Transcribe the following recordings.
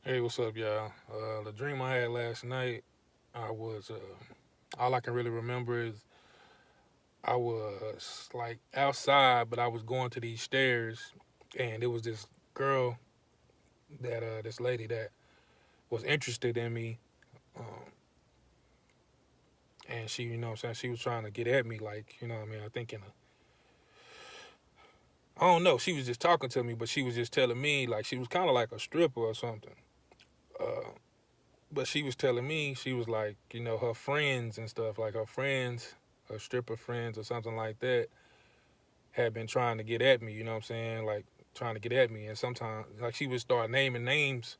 Hey, what's up, y'all? The dream I had last night, I was, all I can really remember is I was like outside, but I was going to these stairs, and it was this girl this lady that was interested in me, um, and she, what I'm saying, she was trying to get at me, like, what I mean, I think I don't know, she was just talking to me, but she was just telling me, like, she was kind of like a stripper or something. Uh, but she was telling me, she was like, her friends and stuff, like her stripper friends or something like that, had been trying to get at me, you know what I'm saying? Like, trying to get at me. And sometimes, like, she would start naming names.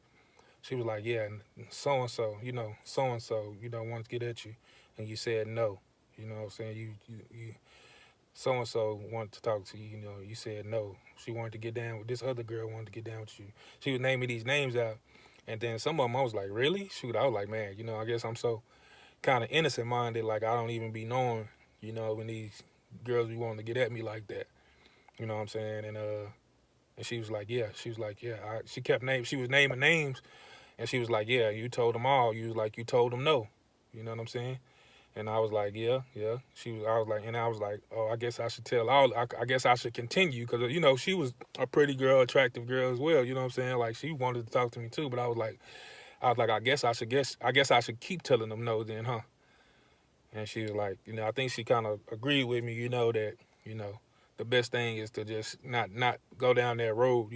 She was like, yeah, so and so, so and so, wanted to get at you. And you said no. You know what I'm saying? You so and so wanted to talk to you, you said no. She wanted to get down with this other girl, wanted to get down with you. She was naming these names out. And then some of them I was like, really? Shoot, I was like, man, I guess I'm so kind of innocent minded, like I don't even be knowing, when these girls be wanting to get at me like that. You know what I'm saying? And she was like, yeah. She was like, yeah. She kept name. She was naming names, and she was like, yeah. You told them all. You was like, you told them no. You know what I'm saying? And I was like, yeah, yeah. She was. I was like, and I was like, oh, I guess I should tell all. I guess I should continue because she was a pretty girl, attractive girl as well. You know what I'm saying? Like she wanted to talk to me too, but I was like, I guess I should keep telling them no then, huh? And she was like, I think she kind of agreed with me, that, you know, the best thing is to just not go down that road.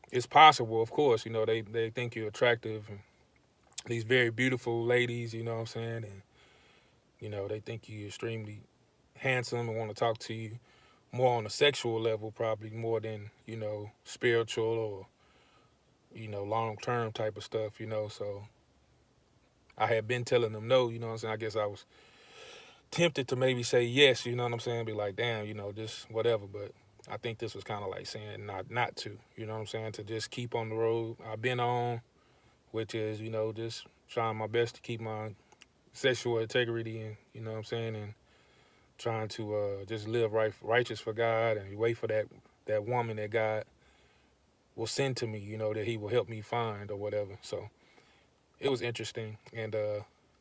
It's possible, of course. They think you're attractive and these very beautiful ladies. You know what I'm saying, and they think you're extremely handsome and want to talk to you more on a sexual level, probably more than spiritual or long term type of stuff. So I had been telling them no. You know what I'm saying. I guess I was tempted to maybe say yes, you know what I'm saying? Be like, damn, just whatever. But I think this was kind of like saying not to, you know what I'm saying? To just keep on the road I've been on, which is, just trying my best to keep my sexual integrity and, you know what I'm saying? And trying to just live righteous for God and wait for that woman that God will send to me, that he will help me find or whatever. So it was interesting. And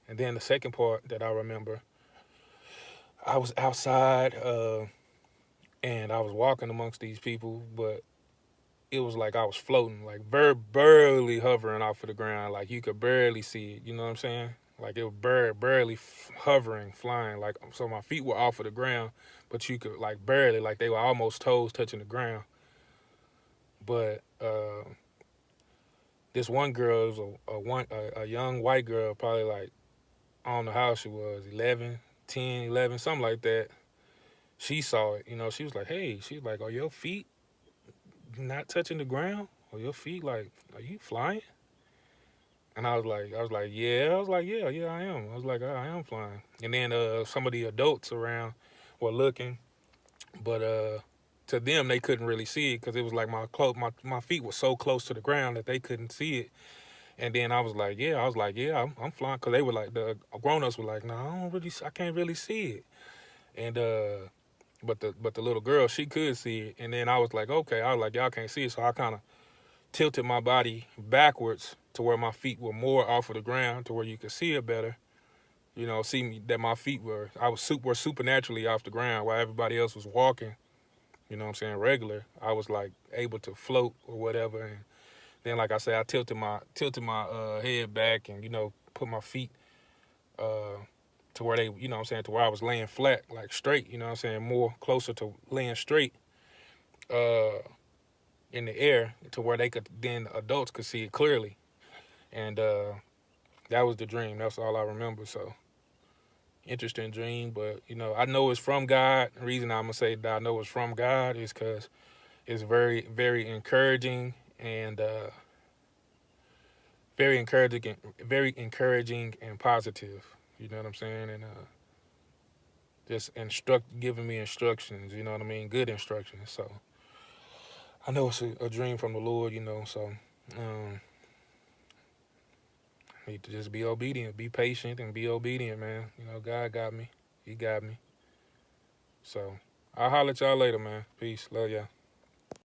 then the second part that I remember, I was outside, and I was walking amongst these people, but it was like I was floating, like barely hovering off of the ground, like you could barely see it. You know what I'm saying? Like it was barely hovering, flying. Like so, my feet were off of the ground, but you could like barely, like they were almost toes touching the ground. But this one girl was a young white girl, probably like I don't know how she was, 11, 10, 11, something like that. She saw it. She was like, "Hey," she was like, "Are your feet not touching the ground? Or your feet like, are you flying?" And yeah. I was like, yeah, yeah, I am. I was like, I am flying. And then some of the adults around were looking, but to them they couldn't really see it because it was like my feet were so close to the ground that they couldn't see it. And then I was like, yeah, I'm flying because they were like the grown ups were like, no, I can't really see it. And but the little girl she could see it. And then I was like, okay, I was like, y'all can't see it, so I kind of tilted my body backwards to where my feet were more off of the ground to where you could see it better. See me that my feet were supernaturally off the ground while everybody else was walking. You know what I'm saying? Regular. I was like able to float or whatever. And then, like I said, I tilted my head back and put my feet uh, to where they, what I'm saying, to where I was laying flat, like straight. You know what I'm saying? More closer to laying straight. Uh, in the air to where they could then adults could see it clearly. And that was the dream. That's all I remember. So interesting dream, but I know it's from God. The reason I'm gonna say that I know it's from God is because it's very, very encouraging and very encouraging and positive. You know what I'm saying? And just giving me instructions. You know what I mean? Good instructions. So I know it's a dream from the Lord. So um, I need to just be obedient, be patient, and be obedient, man. God got me. He got me. So I'll holler at y'all later, man. Peace. Love y'all.